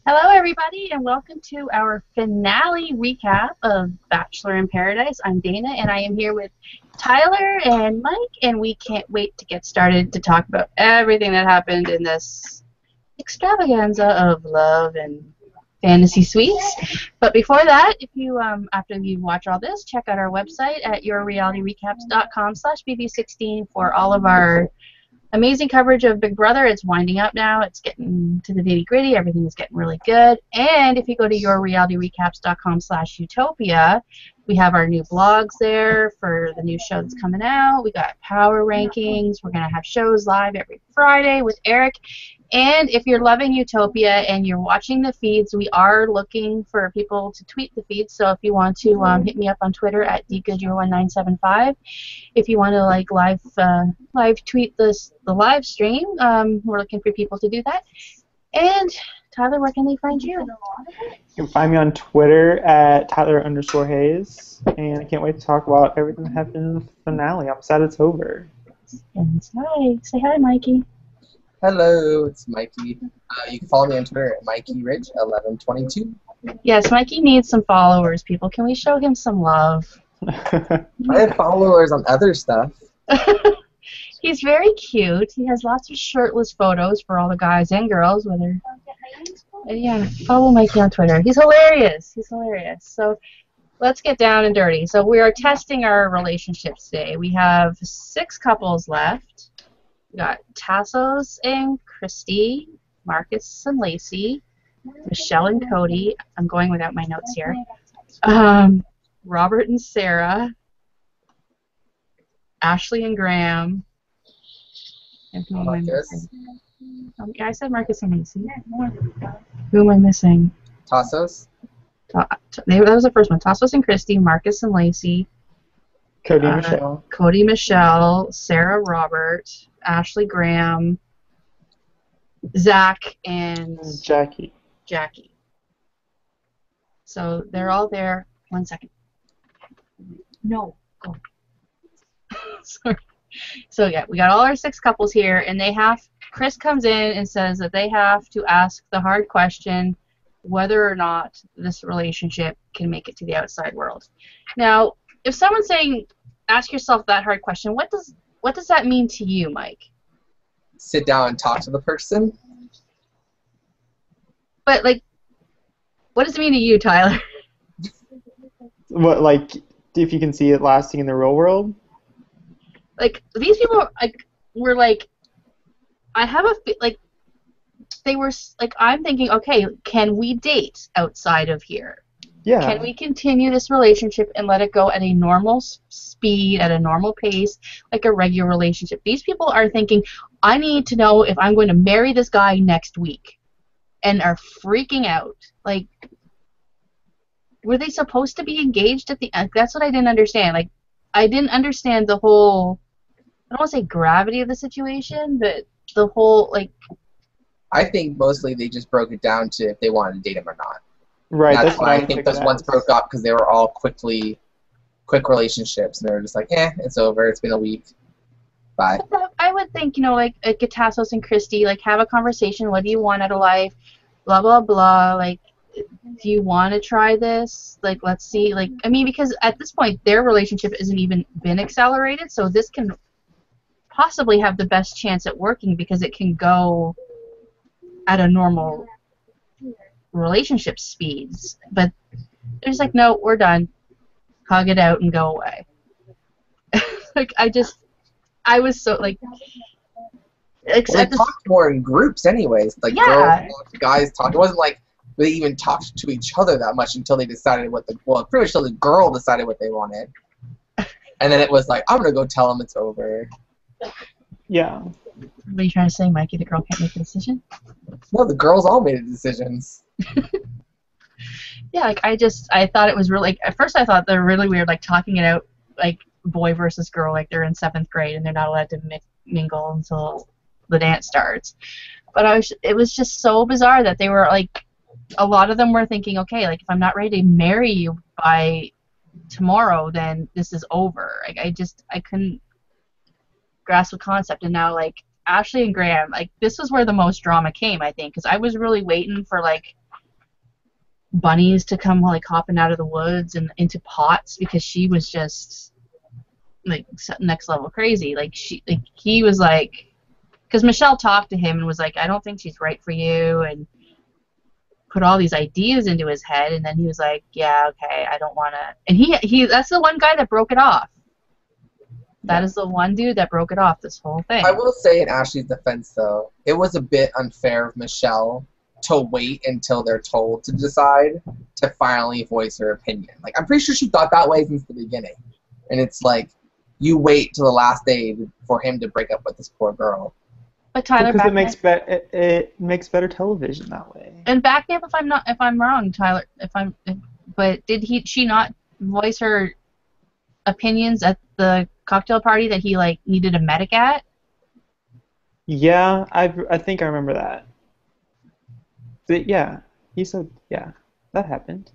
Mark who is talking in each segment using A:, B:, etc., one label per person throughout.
A: Hello, everybody, and welcome to our finale recap of Bachelor in Paradise. I'm Dana, and I am here with Tyler and Mike, and we can't wait to get started to talk about everything that happened in this extravaganza of love and fantasy suites. But before that, if you after you watch all this, check out our website at yourrealityrecaps.com/bb16 for all of our amazing coverage of Big Brother. It's winding up now. It's getting to the nitty gritty. Everything is getting really good. And if you go to yourrealityrecaps.com/utopia, we have our new blogs there for the new show that's coming out. We got power rankings. We're going to have shows live every Friday with Eric. And if you're loving Utopia and you're watching the feeds, we are looking for people to tweet the feeds. So if you want to hit me up on Twitter at dgood01975. If you want to live tweet the live stream, we're looking for people to do that. And Tyler, where can they find you?
B: You can find me on Twitter at Tyler_Hayes, and I can't wait to talk about everything that happened in the finale. I'm sad it's over.
A: And say hi, Mikey.
C: Hello, it's Mikey. You can follow me on Twitter at MikeyRich1122.
A: Yes, Mikey needs some followers, people. Can we show him some love?
C: I have followers on other stuff.
A: He's very cute. He has lots of shirtless photos for all the guys and girls. Yeah, follow Mikey on Twitter. He's hilarious. So let's get down and dirty. So we are testing our relationships today. We have 6 couples left. We got Tassos and Christy, Marcus and Lacy, Michelle and Cody. I'm going without my notes here. Robert and Sarah, Ashley and Graham, and who am I missing? Yeah, I said Marcus and Lacy. Who am I missing?
C: Tassos?
A: That was the first one. Tassos and Christy, Marcus and Lacy,
B: Cody and Michelle.
A: Cody, Michelle, Sarah, Robert, Ashley, Graham, Zach, and
B: Jackie.
A: So they're all there. 1 second. No. Go. Sorry. So yeah, we got all our 6 couples here, and Chris comes in and says that they have to ask the hard question whether or not this relationship can make it to the outside world. Now, if someone's saying, ask yourself that hard question, what does that mean to you, Mike?
C: Sit down and talk to the person.
A: But, what does it mean to you, Tyler?
B: What, if you can see it lasting in the real world?
A: These people, were I have they were, I'm thinking, okay, can we date outside of here?
B: Yeah.
A: Can we continue this relationship and let it go at a normal speed, at a normal pace, like a regular relationship? These people are thinking, I need to know if I'm going to marry this guy next week, and are freaking out. Were they supposed to be engaged at the end? That's what I didn't understand. I didn't understand the whole, I don't want to say gravity of the situation, but the whole,
C: I think mostly they just broke it down to if they wanted to date him or not.
B: Right.
C: That's why I think those ones broke up, because they were all quick relationships, and they were just like, it's over, it's been a week, bye.
A: I would think, like Tassos and Christy, have a conversation, what do you want out of life, blah, blah, blah, do you want to try this? Let's see, because at this point, their relationship isn't even been accelerated, so this can possibly have the best chance at working because it can go at a normal relationship speeds. But they're just no, we're done. Hug it out and go away. I was so,
C: they talked more in groups anyways.
A: Yeah.
C: Girls talked, guys talked. It wasn't they even talked to each other that much until they decided pretty much until the girl decided what they wanted. And then it was I'm going to go tell them it's over.
B: Yeah.
A: What are you trying to say, Mikey? The girl can't make a decision?
C: No, the girls all made decisions.
A: Yeah, I thought it was really, at first I thought they were really weird, talking it out, boy versus girl, they're in 7th grade and they're not allowed to mingle until the dance starts. But it was just so bizarre that they were, a lot of them were thinking, okay, if I'm not ready to marry you by tomorrow, then this is over. I couldn't grasp the concept. And now, Ashley and Graham, this was where the most drama came, I think, because I was really waiting for, bunnies to come like hopping out of the woods and into pots because she was just like next level crazy. Like he was like, because Michelle talked to him and was like, I don't think she's right for you, and put all these ideas into his head, and then he was like, yeah, okay, I don't want to. And he that's the one guy that broke it off. That is the one dude that broke it off, this whole thing.
C: I will say in Ashley's defense, though, it was a bit unfair of Michelle to wait until they're told to decide to finally voice her opinion. Like, I'm pretty sure she thought that way since the beginning. And it's like, you wait till the last day for him to break up with this poor girl.
A: But Tyler,
B: because it makes better television that way.
A: And back me up if I'm wrong, Tyler. But did she not voice her opinions at the cocktail party that he like needed a medic at?
B: Yeah, I think I remember that. But yeah, he said that happened.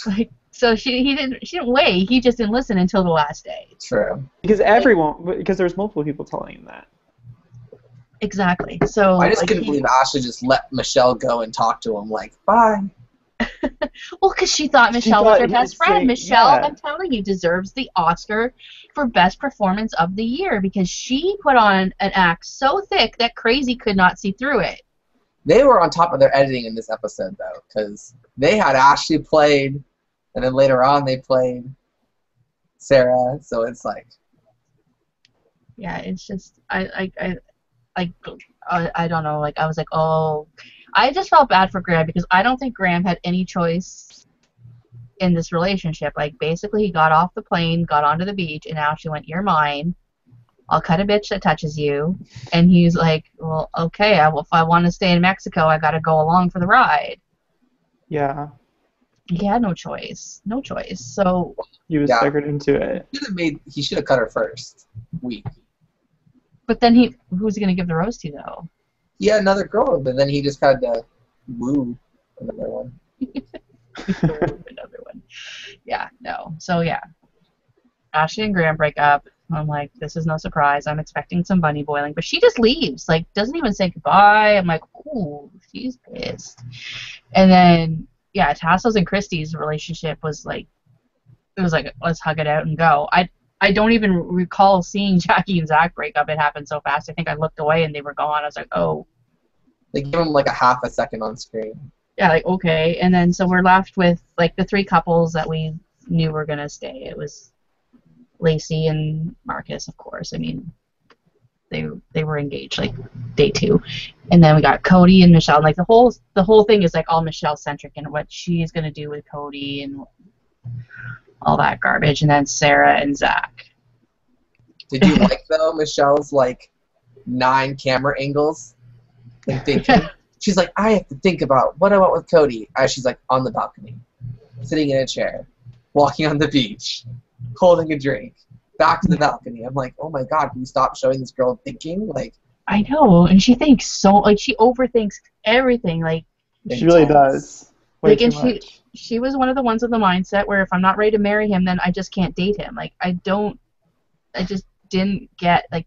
A: Like, so she didn't wait. He just didn't listen until the last day.
C: True.
B: Because there's multiple people telling him that.
A: Exactly. So
C: I just couldn't believe Ashley just let Michelle go and talk to him like, bye.
A: Well, because she thought Michelle was her best friend. Michelle, I'm telling you, deserves the Oscar for Best Performance of the Year because she put on an act so thick that Crazy could not see through it.
C: They were on top of their editing in this episode, though, because they had Ashley played, and then later on they played Sarah, so it's like...
A: Yeah, it's just, I don't know, like, I was like, oh... I just felt bad for Graham because I don't think Graham had any choice in this relationship. Like, basically, he got off the plane, got onto the beach, and now she went, you're mine. I'll cut a bitch that touches you. And he's like, well, okay, if I want to stay in Mexico, I got to go along for the ride.
B: Yeah.
A: He had no choice. No choice. So
B: he was suckered into it.
C: He should have cut her first. Weak.
A: But then who's he going to give the rose to, though?
C: He had another girl, but then he just had to woo another one.
A: Another one. Yeah, no. So, yeah. Ashley and Graham break up. I'm like, this is no surprise. I'm expecting some bunny boiling. But she just leaves. Like, doesn't even say goodbye. I'm like, ooh, she's pissed. And then, yeah, Tasso's and Christy's relationship was like, it was like, let's hug it out and go. I don't even recall seeing Jackie and Zach break up. It happened so fast. I think I looked away and they were gone. I was like, oh.
C: They give him like a half a second on screen.
A: Yeah, like, okay. And then so we're left with like the three couples that we knew were going to stay. It was Lacy and Marcus, of course. I mean, they were engaged like day 2. And then we got Cody and Michelle. Like the whole thing is like all Michelle centric and what she's going to do with Cody and all that garbage, and then Sarah and Zach.
C: Did you like, though, Michelle's, like, 9 camera angles and thinking? She's like, I have to think about what I want with Cody. She's like, on the balcony, sitting in a chair, walking on the beach, holding a drink, back to the balcony. I'm like, oh, my God, can you stop showing this girl thinking? Like,
A: I know, and she thinks so, like, she overthinks everything. Like,
B: she really does. Way too much.
A: She was one of the ones with the mindset where if I'm not ready to marry him, then I just can't date him. Like, I just didn't get, like,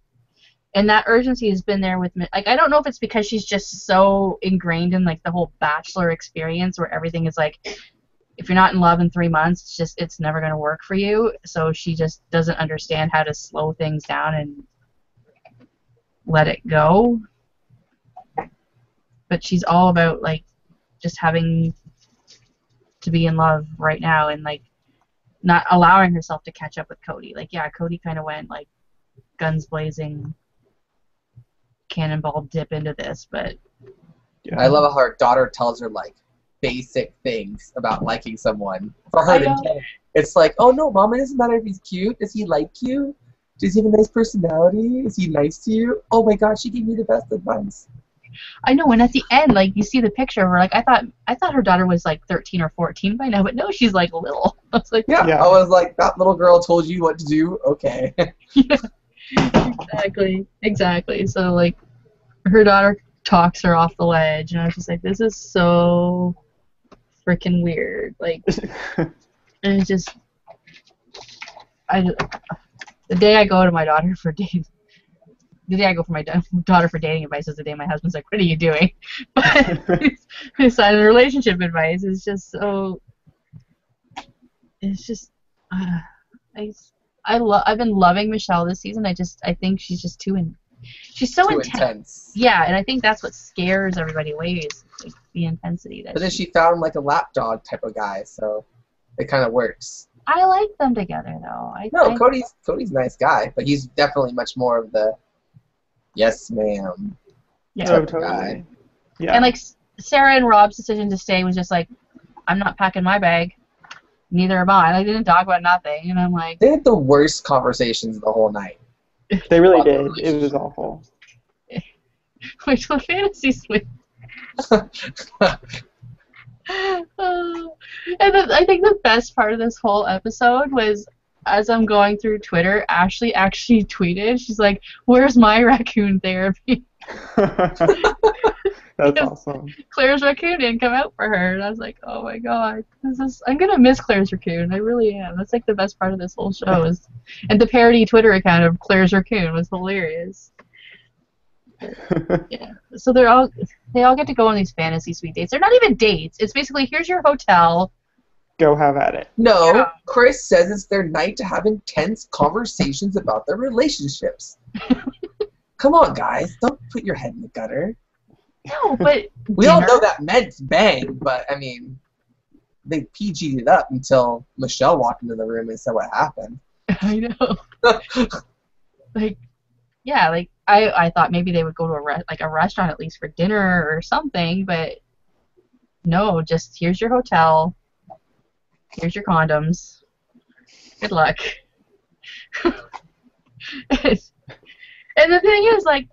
A: and that urgency has been there with me. Like, I don't know if it's because she's just so ingrained in, like, the whole Bachelor experience where everything is, like, if you're not in love in 3 months, it's never going to work for you. So she just doesn't understand how to slow things down and let it go. But she's all about, like, just having to be in love right now and like not allowing herself to catch up with Cody. Like, yeah, Cody kind of went like guns blazing, cannonball dip into this, but
C: yeah. I love how her daughter tells her like basic things about liking someone for her to know. It's like, oh no, Mom, it doesn't matter if he's cute. Does he like you? Does he have a nice personality? Is he nice to you? Oh my God, she gave me the best advice.
A: I know, and at the end, like, you see the picture where, like, I thought her daughter was, like, 13 or 14 by now, but no, she's, like, little. I was like,
C: yeah, I was like, that little girl told you what to do? Okay.
A: Yeah, exactly. So, like, her daughter talks her off the ledge, and I was just like, this is so freaking weird. Like, and it's just, the day I go to my daughter for the day I go for my daughter for dating advice is the day my husband's like, what are you doing? But his side of relationship advice is just so, it's just, I've been loving Michelle this season. I think she's just she's so
C: Too
A: intense.
C: intense.
A: Yeah, and I think that's what scares everybody away is like, the intensity.
C: But then she found like a lapdog type of guy, so it kind of works.
A: I like them together though.
C: Cody's a nice guy, but he's definitely much more of the yes ma'am type of guy.
B: Yeah.
A: And like Sarah and Rob's decision to stay was just like, I'm not packing my bag. Neither am I. Like, they didn't talk about nothing, and I'm like.
C: They had the worst conversations the whole night.
B: They really did. It was awful.
A: Wait till the fantasy suite. And I think the best part of this whole episode was, as I'm going through Twitter, Ashley actually tweeted, she's like, where's my raccoon therapy?
B: That's awesome.
A: Claire's raccoon didn't come out for her, and I was like, oh my god, I'm gonna miss Claire's raccoon. I really am. That's like the best part of this whole show and the parody Twitter account of Claire's raccoon was hilarious. Yeah. So they all get to go on these fantasy suite dates. They're not even dates. It's basically, here's your hotel.
B: Go have at it.
C: No,
A: Yeah.
C: Chris says it's their night to have intense conversations about their relationships. Come on, guys. Don't put your head in the gutter.
A: No, but
C: We all know that meant bang, but, I mean, they PG'd it up until Michelle walked into the room and said what happened.
A: I know. Like, yeah, like, I thought maybe they would go to a restaurant at least for dinner or something, but no, just here's your hotel, here's your condoms, good luck. And the thing is, like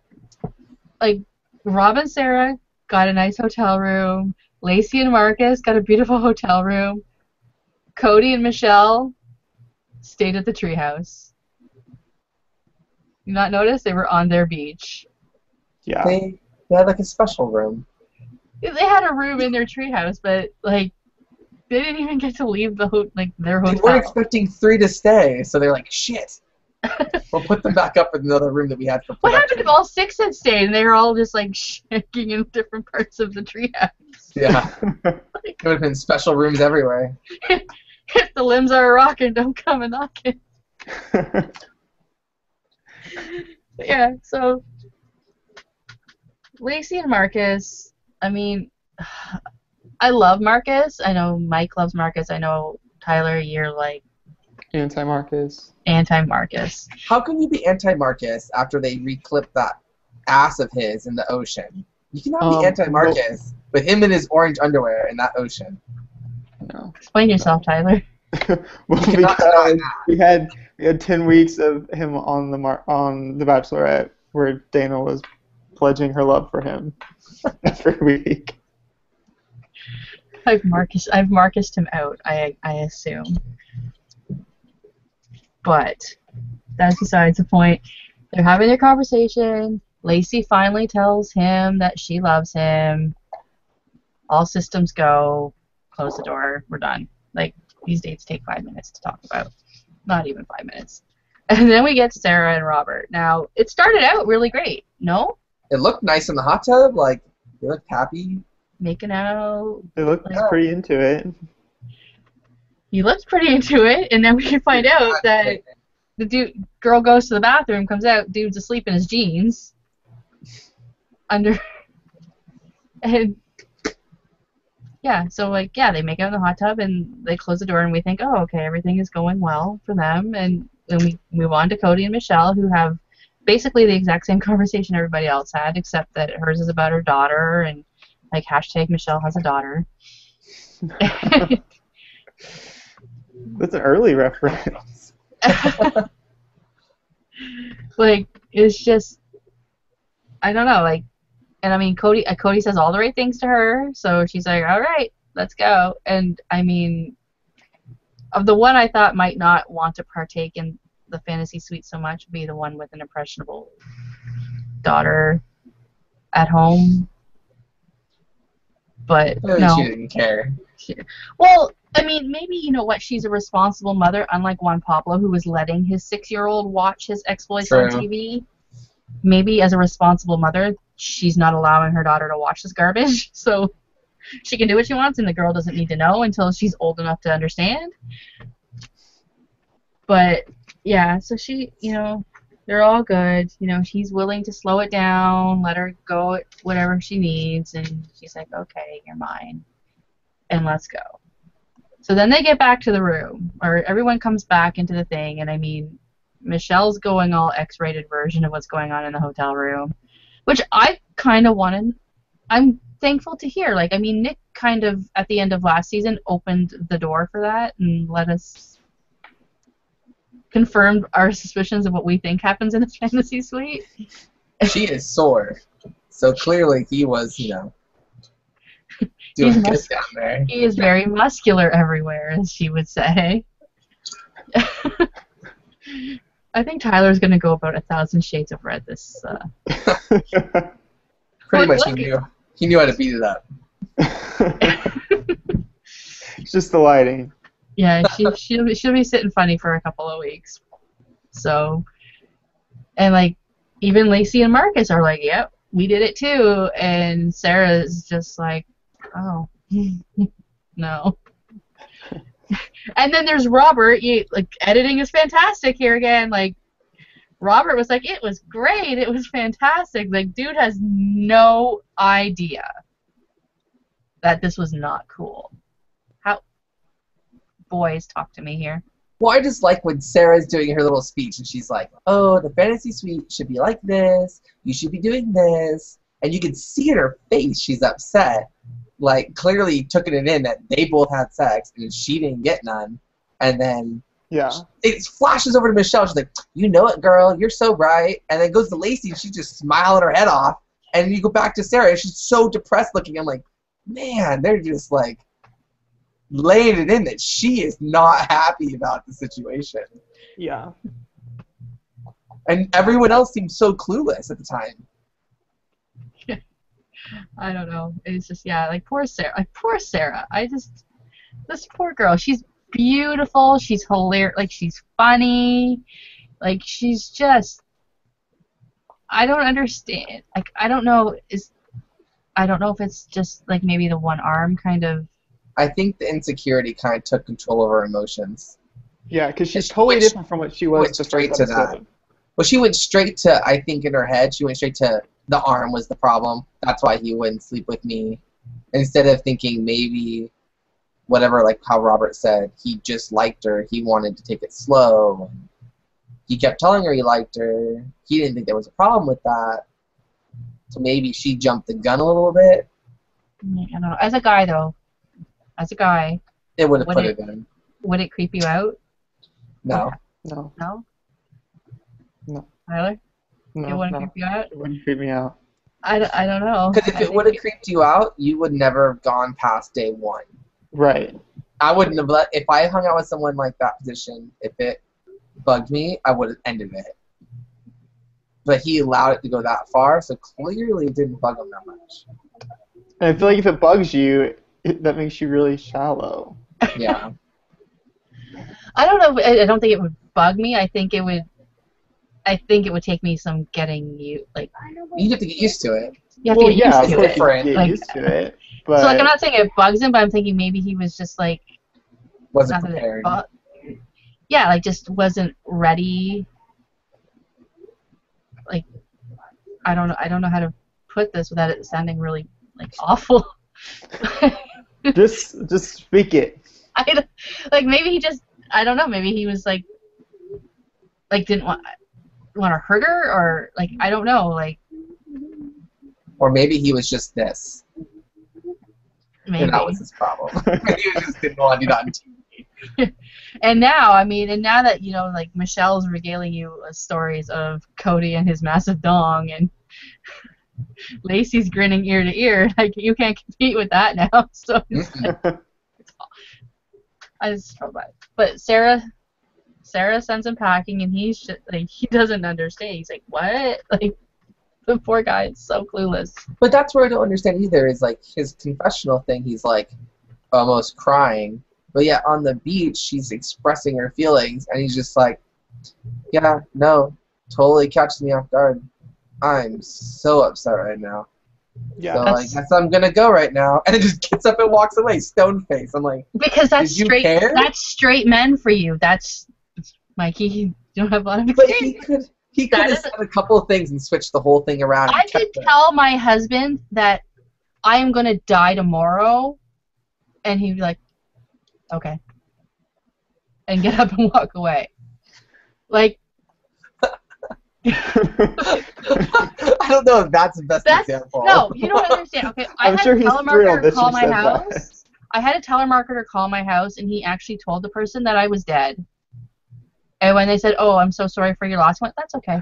A: Rob and Sarah got a nice hotel room, Lacy and Marcus got a beautiful hotel room, Cody and Michelle stayed at the treehouse. You not notice? They were on their beach.
B: Yeah.
C: They had like a special room.
A: They had a room in their treehouse, but like they didn't even get to leave their hotel.
C: They weren't expecting 3 to stay, so they're like, shit. We'll put them back up in another room that we had for production.
A: What happened if all 6 had stayed and they were all just like shaking in different parts of the treehouse?
C: Yeah. It would have been special rooms everywhere.
A: If the limbs are rocking, don't come and knock it. Yeah, so Lacy and Marcus, I mean, I love Marcus. I know Mike loves Marcus. I know, Tyler, you're like
B: Anti-Marcus.
A: Anti-Marcus.
C: How can you be anti-Marcus after they reclipped that ass of his in the ocean? You cannot be anti-Marcus with him in his orange underwear in that ocean.
B: No.
A: Explain yourself, Tyler.
B: Well, because we had 10 weeks of him on the Bachelorette where Dana was pledging her love for him every week.
A: I've Marcused him out, I assume. But that's besides the point. They're having their conversation. Lacy finally tells him that she loves him. All systems go. Close the door. We're done. Like, these dates take 5 minutes to talk about. Not even 5 minutes. And then we get Sarah and Robert. Now, it started out really great, no?
C: It looked nice in the hot tub. Like, they looked happy.
A: Making out.
B: They looked pretty into it.
A: He looked pretty into it, and then we find out that the girl goes to the bathroom, comes out, dude's asleep in his jeans. And yeah, so like, yeah, they make out in the hot tub and they close the door and we think, oh, okay, everything is going well for them. And then we move on to Cody and Michelle, who have basically the exact same conversation everybody else had, except that hers is about her daughter and like hashtag Michelle has a daughter.
B: That's an early reference.
A: Like, it's just, I don't know, like, and I mean, Cody says all the right things to her, so she's like, all right, let's go. And I mean, of the one I thought might not want to partake in the fantasy suite so much would be the one with an impressionable daughter at home. But no.
C: She didn't care.
A: Well, I mean, maybe, you know what, she's a responsible mother, unlike Juan Pablo, who was letting his 6-year-old watch his exploits on TV. maybe as a responsible mother, she's not allowing her daughter to watch this garbage, so she can do what she wants, and the girl doesn't need to know until she's old enough to understand. But yeah, so she, they're all good. He's willing to slow it down, let her go at whatever she needs, and she's like, okay, you're mine, and let's go. So then they get back to the room, or everyone comes back into the thing, and I mean, Michelle's going all X-rated version of what's going on in the hotel room, which I kind of wanted. I'm thankful to hear. Like, I mean, Nick kind of, at the end of last season, opened the door for that and let us confirm our suspicions of what we think happens in the fantasy suite.
C: She is sore. So clearly he was, doing good down there.
A: He is very muscular everywhere, as she would say. I think Tyler's going to go about 1,000 Shades of Red this.
C: Pretty much he knew how to beat it up.
B: It's just the lighting.
A: Yeah, she'll be sitting funny for a couple of weeks. So, and like, even Lacy and Marcus are like, yep, we did it too. And Sarah's just like, oh, no. And then there's Robert. Editing is fantastic here again. Like, Robert was like, it was great. It was fantastic. Like, dude has no idea that this was not cool. Boys, talk to me here.
C: Well, I just like when Sarah's doing her little speech and she's like, oh, the fantasy suite should be like this. You should be doing this. And you can see in her face she's upset. Like, clearly taking it in that they both had sex and she didn't get none. And then it flashes over to Michelle. She's like, you know it, girl. You're so right. And then goes to Lacy and she's just smiling her head off. And you go back to Sarah and she's so depressed looking. I'm like, man, they're just like laying it in that she is not happy about the situation.
B: Yeah.
C: And everyone else seems so clueless at the time.
A: I don't know. It's just, like, poor Sarah. This poor girl. She's beautiful. She's hilarious. Like, she's funny. Like, she's just, I don't understand. Like, I don't know if it's just, like, maybe the one arm kind of.
C: I think the insecurity kind of took control of her emotions.
B: Yeah, because she's totally different from what she was the
C: straight
B: first
C: to
B: episode.
C: that. Well, she went straight to, I think in her head, she went straight to the arm was the problem. That's why he wouldn't sleep with me. Instead of thinking maybe, whatever, like how Robert said, he just liked her. He wanted to take it slow. He kept telling her he liked her. He didn't think there was a problem with that. So maybe she jumped the gun a little bit.
A: I don't know. As a guy, though.
C: It would have put it in.
A: Would it creep you out?
C: No.
B: No.
A: No?
B: No.
A: Tyler?
B: No.
A: It wouldn't creep you out?
B: It wouldn't creep me out.
A: I don't know.
C: Because if it would have creeped you out, you would never have gone past day one.
B: Right.
C: I wouldn't have if I hung out with someone like that position, if it bugged me, I would have ended it. But he allowed it to go that far, so clearly it didn't bug him that much.
B: And I feel like if it bugs you, that makes you really shallow.
C: Yeah.
A: I don't know. I don't think it would bug me. I think it would take me some getting you like.
C: You have to get used to it.
A: You have to get used to it.
B: Get used to it. But
A: so like, I'm not saying it bugs him, but I'm thinking maybe he was just like
C: wasn't prepared.
A: Like just wasn't ready. Like I don't know how to put this without it sounding really like awful.
B: just speak it.
A: Maybe he just, I don't know, maybe he was like didn't want to hurt her, or like, I don't know, like.
C: Or maybe he was just this.
A: Maybe.
C: And that was his problem. He just didn't want to do that on TV.
A: And now that, like, Michelle's regaling you stories of Cody and his massive dong, and Lacy's grinning ear to ear, like, you can't compete with that now, so I just felt bad. But Sarah sends him packing, and he's just, like, he doesn't understand. He's like, what? Like, the poor guy is so clueless.
C: But that's where I don't understand either, is, like, his confessional thing, he's, like, almost crying. But yet on the beach, she's expressing her feelings, and he's just like, yeah, no, totally catches me off guard. I'm so upset right now.
B: Yeah.
C: So I guess I'm gonna go right now. And it just gets up and walks away, stone face. I'm like,
A: because that's
C: did you
A: straight.
C: care?
A: That's straight men for you. That's Mikey. You don't have a lot of
C: But
A: experience.
C: he could have said a couple of things and switched the whole thing around.
A: I could tell my husband that I am gonna die tomorrow, and he'd be like, okay, and get up and walk away. Like,
C: I don't know if that's the best example.
A: No, you don't understand. Okay, I had a telemarketer call my house. I had a telemarketer call my house, and he actually told the person that I was dead. And when they said, "Oh, I'm so sorry for your loss," I went, "That's okay."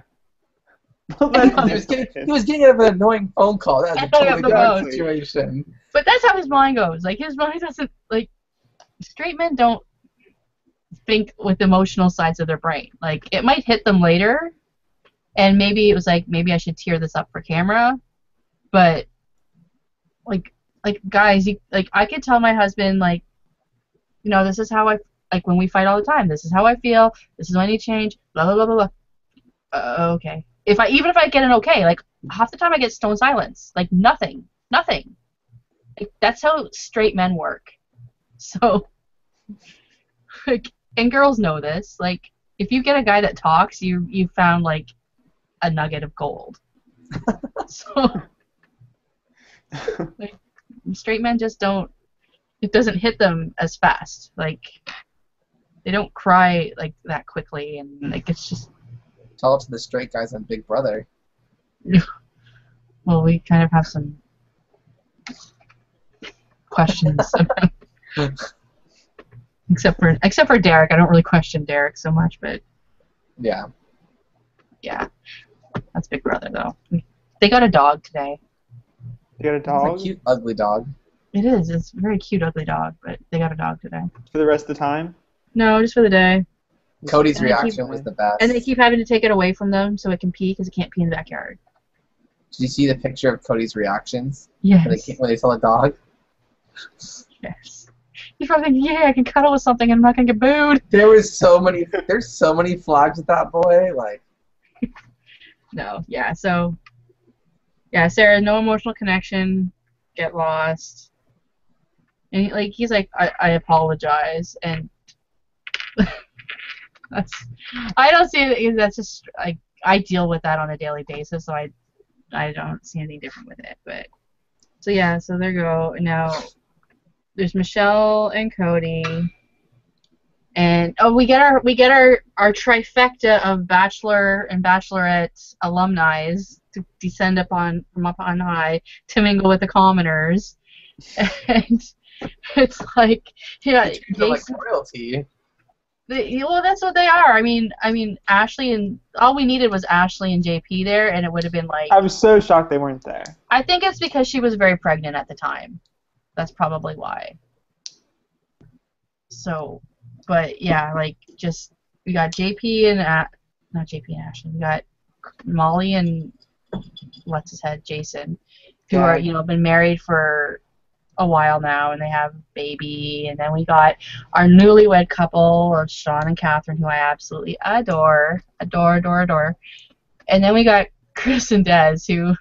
C: He was getting an annoying phone call. That was a totally different situation.
A: But that's how his mind goes. Like, his mind doesn't, like, straight men don't think with emotional sides of their brain. Like, it might hit them later, and maybe it was like, maybe I should tear this up for camera, but, like guys, I could tell my husband, like, you know, this is how I, like, when we fight all the time, this is how I feel, this is when I need change, blah, blah, blah, blah, blah. Okay. Even if I get an okay, like, half the time I get stone silence. Like, nothing. Like, that's how straight men work. So, like, and girls know this. Like, if you get a guy that talks, you found, like, a nugget of gold. So, like, straight men just don't, it doesn't hit them as fast. Like, they don't cry, like, that quickly, and, like, it's just...
C: Tell it to the straight guys on Big Brother.
A: Well, we kind of have some questions about... except for Derek. I don't really question Derek so much, but...
C: Yeah.
A: Yeah. That's Big Brother, though. They got a dog today.
B: They got a dog?
C: It's a cute, ugly dog.
A: It is. It's a very cute, ugly dog, but they got a dog today.
B: For the rest of the time?
A: No, just for the day.
C: Cody's reaction was the best.
A: And they keep having to take it away from them so it can pee because it can't pee in the backyard.
C: Did you see the picture of Cody's reactions?
A: Yes.
C: When they saw the dog?
A: Yes. He's probably thinking, yeah, I can cuddle with something and I'm not going to get booed.
C: There's so many flags with that boy. Like.
A: No, yeah, so... Yeah, Sarah, no emotional connection, get lost. And, like, he's like, I apologize, and... I don't see it. That's just I deal with that on a daily basis, so I don't see anything different with it. But so yeah, so there you go. Now there's Michelle and Cody, and we get our trifecta of Bachelor and Bachelorette alumni to descend from up on high to mingle with the commoners, and it's like
C: like royalty.
A: Well, that's what they are. I mean, Ashley and all we needed was Ashley and JP there, and it would have been like.
B: I was so shocked they weren't there.
A: I think it's because she was very pregnant at the time. That's probably why. So, but yeah, like just we got JP and not JP and Ashley. We got Molly and what's his head, Jason, who are been married for a while now, and they have a baby, and then we got our newlywed couple of Sean and Catherine, who I absolutely adore, and then we got Chris and Des, who,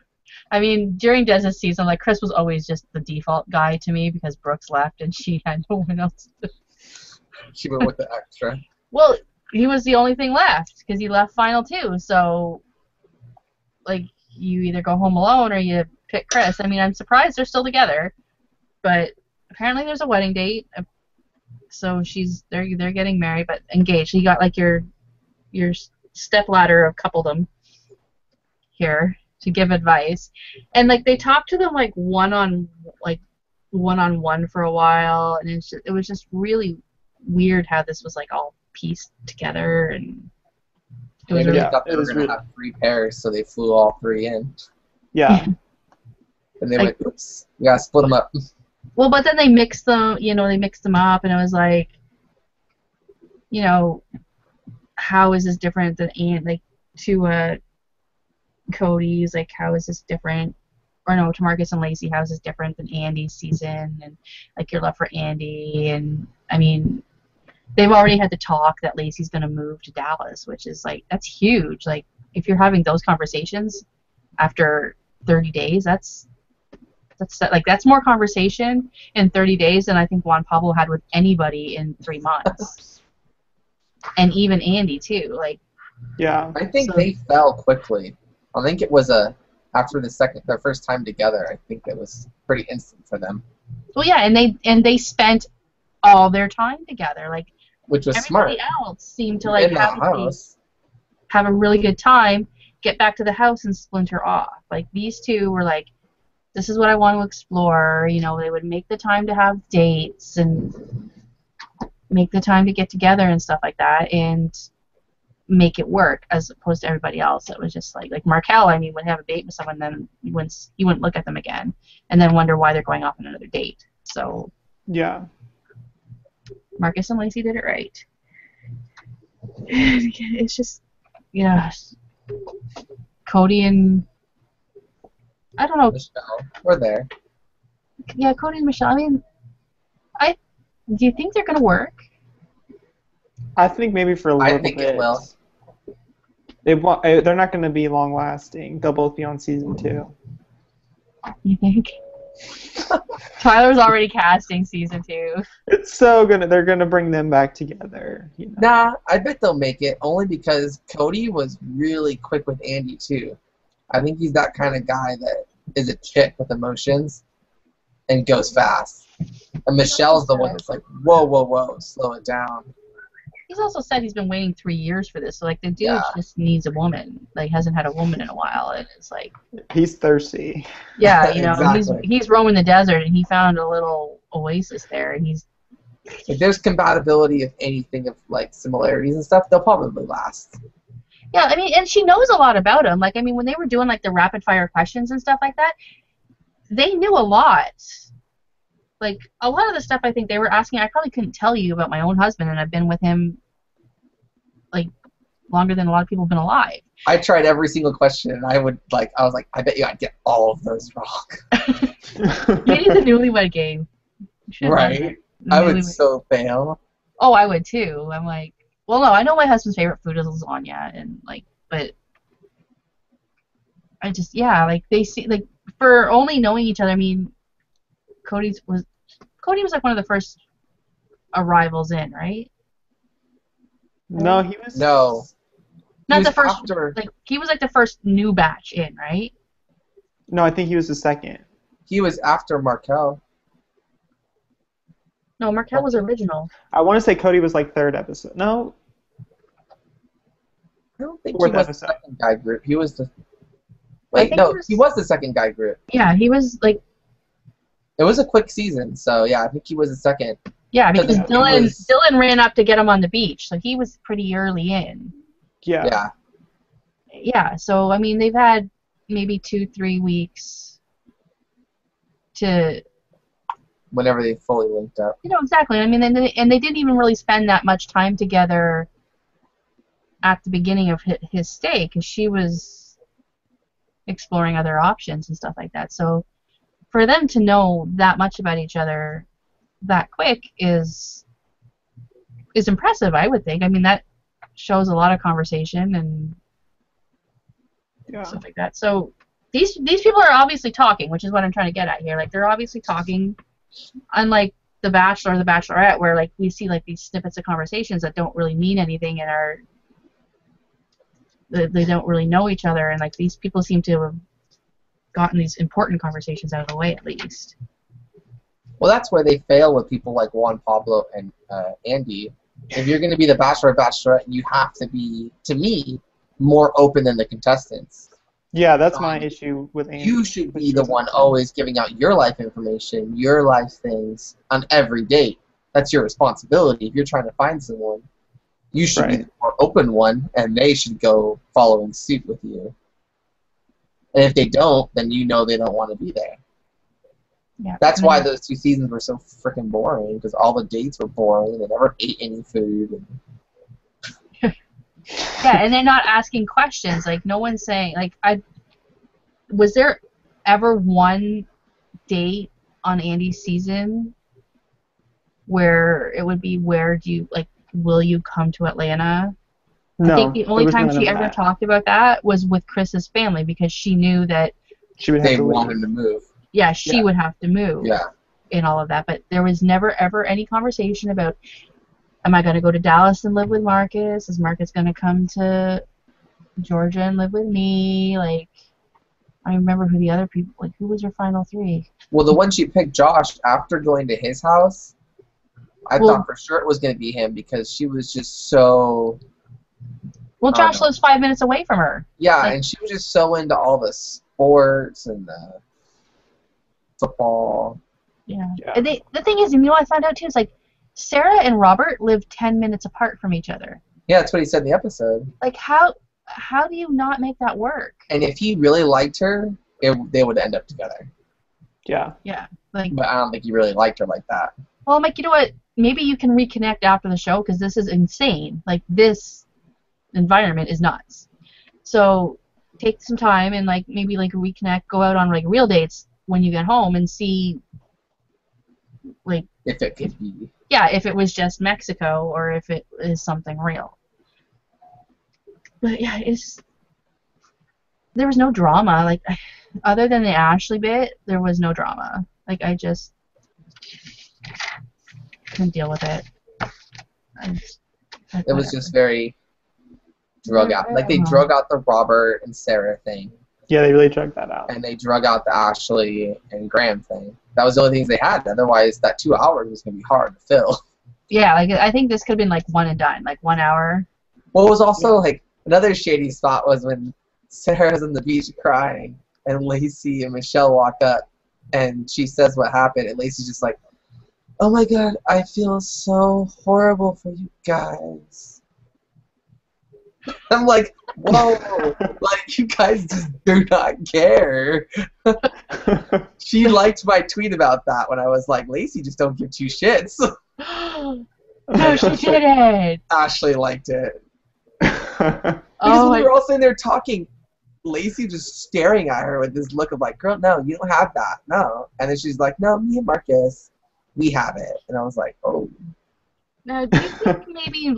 A: I mean, during Dez's season, like, Chris was always just the default guy to me because Brooks left and she had no one else to...
C: She went with the extra.
A: Well, he was the only thing left because he left final two, so, like, you either go home alone or you pick Chris. I mean, I'm surprised they're still together. But apparently there's a wedding date, so they're getting married, but engaged. So you got like your stepladder of coupledom here to give advice, and like they talked to them like one on one for a while, and it was just really weird how this was like all pieced together, and
C: it was really thought they were gonna have 3 pairs, so they flew all 3 in.
B: Yeah.
C: And they went, oops, we gotta split them up.
A: Well, but then they mixed them, up, and it was like, how is this different than Cody's, like, how is this different, or no, to Marcus and Lacy, how is this different than Andy's season, and, like, your love for Andy, and, I mean, they've already had the talk that Lacy's going to move to Dallas, which is, like, that's huge. Like, if you're having those conversations, after 30 days. That's more conversation in 30 days than I think Juan Pablo had with anybody in 3 months. And even Andy too. Like,
B: Yeah.
C: I think they fell quickly. I think it was after their first time together. I think it was pretty instant for them.
A: Well, yeah, and they spent all their time together. Like,
C: which was
A: everybody
C: smart.
A: else seemed to like
C: in that house.
A: have a really good time, get back to the house and splinter off. Like, these two were like, this is what I want to explore. You know, they would make the time to have dates and make the time to get together and stuff like that and make it work, as opposed to everybody else that was just like Markel, I mean, would have a date with someone, then you wouldn't look at them again and then wonder why they're going off on another date. So
B: yeah,
A: Marcus and Lacy did it right. It's just, yeah, Cody and I don't know.
C: Michelle, we're there.
A: Yeah, Cody and Michelle. I mean, do you think they're gonna work?
B: I think maybe for a little bit.
C: I think it will.
B: They're not going to be long lasting. They'll both be on season 2.
A: You think? Tyler's already casting season 2.
B: It's so gonna. They're gonna bring them back together. You know?
C: Nah, I bet they'll make it only because Cody was really quick with Andy too. I think he's that kind of guy that is a chick with emotions and goes fast. And Michelle's the one that's like, whoa, slow it down.
A: He's also said he's been waiting 3 years for this. So, like, the dude just needs a woman. Like, hasn't had a woman in a while. And it's like...
B: He's thirsty.
A: Yeah, you know,
C: exactly.
A: he's roaming the desert, and he found a little oasis there, and he's...
C: If there's compatibility of anything of, like, similarities and stuff, they'll probably last.
A: Yeah, I mean, and she knows a lot about him. Like, I mean, when they were doing, like, the rapid-fire questions and stuff like that, they knew a lot. Like, a lot of the stuff I think they were asking, I probably couldn't tell you about my own husband, and I've been with him, like, longer than a lot of people have been alive.
C: I tried every single question, and I was like, I bet you I'd get all of those wrong.
A: You need the newlywed game.
C: Right? I would so fail.
A: Oh, I would too. I'm like, well, no, I know my husband's favorite food is lasagna, and, like, but I just, yeah, like, they see, like, for only knowing each other, I mean, Cody was like one of the first arrivals in, right?
B: No, he was.
C: No.
A: Not the first.
C: After...
A: Like, he was like the first new batch in, right?
B: No, I think he was the second.
C: He was after Markel.
A: No, Markel was original.
B: I want to say Cody was like 3rd episode. No.
C: I don't think he was the second guy group. He was the.
A: Wait, no,
C: he was the second guy group.
A: Yeah, he was like.
C: It was a quick season, so yeah, I think he was the second.
A: Yeah, because Dylan ran up to get him on the beach, so he was pretty early in.
B: Yeah.
C: Yeah.
A: Yeah, so I mean, they've had maybe 2-3 weeks to.
C: Whenever they fully linked up.
A: You know, exactly. I mean, and they didn't even really spend that much time together at the beginning of his stay, because she was exploring other options and stuff like that. So for them to know that much about each other that quick is impressive, I would think. I mean, that shows a lot of conversation and stuff like that. So these people are obviously talking, which is what I'm trying to get at here. Like, they're obviously talking, unlike The Bachelor or The Bachelorette, where, like, we see, like, these snippets of conversations that don't really mean anything and they don't really know each other, and, like, these people seem to have gotten these important conversations out of the way, at least.
C: Well, that's where they fail with people like Juan Pablo and Andy. If you're going to be the Bachelor or Bachelorette, you have to be, to me, more open than the contestants.
B: Yeah, that's my issue with Andy.
C: You should be the one always giving out your life information, your life things on every date. That's your responsibility. If you're trying to find someone, you should be the more open one, and they should go following suit with you. And if they don't, then you know they don't want to be there.
A: Yeah.
C: That's why those 2 seasons were so freaking boring, because all the dates were boring. They never ate any food.
A: Yeah, and they're not asking questions. Like, no one's saying, like, was there ever one date on Andy's season where it would be, where do you, like, will you come to Atlanta?
B: No,
A: I think the
B: there
A: only
B: was
A: time
B: none
A: she
B: of
A: ever
B: that.
A: talked about that was with Chris's family because she knew that,
B: She would have
C: They
B: to
C: want
B: leave.
C: him to move.
A: yeah, she
B: Yeah.
A: would have to move
C: Yeah.
A: and all of that. But there was never, ever any conversation about, am I going to go to Dallas and live with Marcus? Is Marcus going to come to Georgia and live with me? Like, I remember who the other people, like, who was your final three?
C: Well, the one she picked, Josh, after going to his house, I
A: Well-
C: thought for sure it was going to be him because she was just so...
A: Well,
C: I don't
A: Josh
C: know.
A: lives 5 minutes away from her.
C: Yeah,
A: Like-
C: and she was just so into all the sports and the football.
A: Yeah.
B: Yeah.
A: And the thing is, and you know what I found out too, is like, Sarah and Robert live 10 minutes apart from each other.
C: Yeah, that's what he said in the episode.
A: Like, how do you not make that work?
C: And if he really liked her, they would end up together.
B: Yeah.
A: Yeah. Like,
C: But I don't think he really liked her like that.
A: well, I'm like, you know what? Maybe you can reconnect after the show because this is insane. Like, this environment is nuts. So take some time and like maybe like reconnect, go out on like real dates when you get home and see, like,
C: If it could be.
A: yeah, if it was just Mexico or if it is something real. But yeah, there was no drama. Like, other than the Ashley bit, there was no drama. Like, I just couldn't deal with it.
C: It was just very drug out. Like, they drug out the Robert and Sarah thing.
B: Yeah, they really drugged that out.
C: And they drug out the Ashley and Graham thing. That was the only things they had. Otherwise, that 2 hours was going to be hard to fill.
A: Yeah, like, I think this could have been like one and done, like 1 hour.
C: What was also, like, another shady spot was when Sarah's on the beach crying, and Lacy and Michelle walk up, and she says what happened, and Lacy's just like, oh my god, I feel so horrible for you guys. I'm like, whoa, like, you guys just do not care. She liked my tweet about that when I was like, Lacy just don't give two shits.
A: No, she didn't.
C: Ashley liked it. Because
A: Oh,
C: when we were all sitting there talking, Lacy just staring at her with this look of like, girl, no, you don't have that, no. And then she's like, no, me and Marcus, we have it. And I was like, oh.
A: now, do you think maybe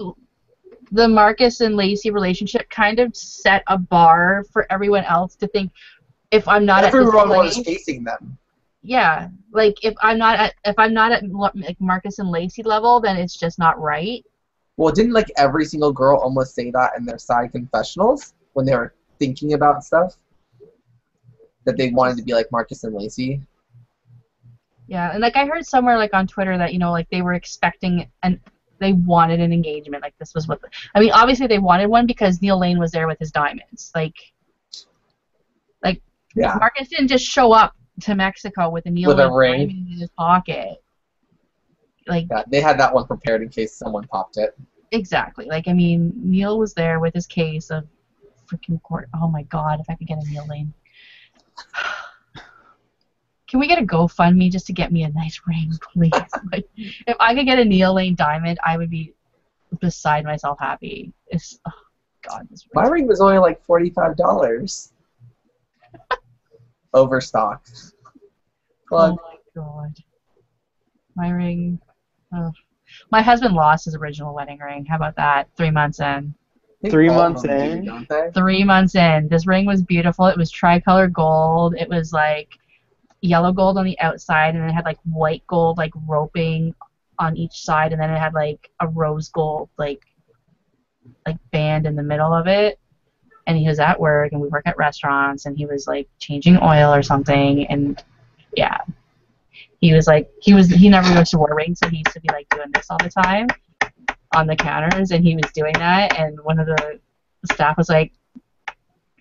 A: the Marcus and Lacy relationship kind of set a bar for everyone else to think, if I'm not
C: Everyone
A: at
C: was
A: this place,
C: facing them.
A: yeah, like if I'm not at like Marcus and Lacy level, then it's just not right.
C: Well, didn't like every single girl almost say that in their side confessionals when they were thinking about stuff? That they wanted to be like Marcus and Lacy?
A: Yeah, and like I heard somewhere like on Twitter that, you know, like they were expecting and they wanted an engagement. Like this was what I mean, obviously they wanted one because Neil Lane was there with his diamonds. Like
C: Yeah.
A: Marcus didn't just show up to Mexico with a Neil
C: With a
A: Lane
C: ring.
A: diamond in his pocket. Like
C: Yeah, they had that one prepared in case someone popped it.
A: exactly. Like I mean, Neil was there with his case of freaking court. Oh my God, if I could get a Neil Lane. Can we get a GoFundMe just to get me a nice ring, please? Like, if I could get a Neil Lane diamond, I would be beside myself happy. It's, oh God, this
C: My
A: ring.
C: ring was only like $45. Overstocked.
A: Oh
C: Plug.
A: my God. My ring. Oh. My husband lost his original wedding ring. How about that? 3 months in.
C: I think
B: 3
C: all of
B: months
C: them do,
B: in?
C: don't they?
A: 3 months in. This ring was beautiful. It was tricolor gold. It was like yellow gold on the outside, and it had like white gold like roping on each side, and then it had like a rose gold like band in the middle of it. And he was at work, and we work at restaurants, and he was like changing oil or something, and yeah, he was like he never goes to wear rings, so he used to be like doing this all the time on the counters, and he was doing that, and one of the staff was like,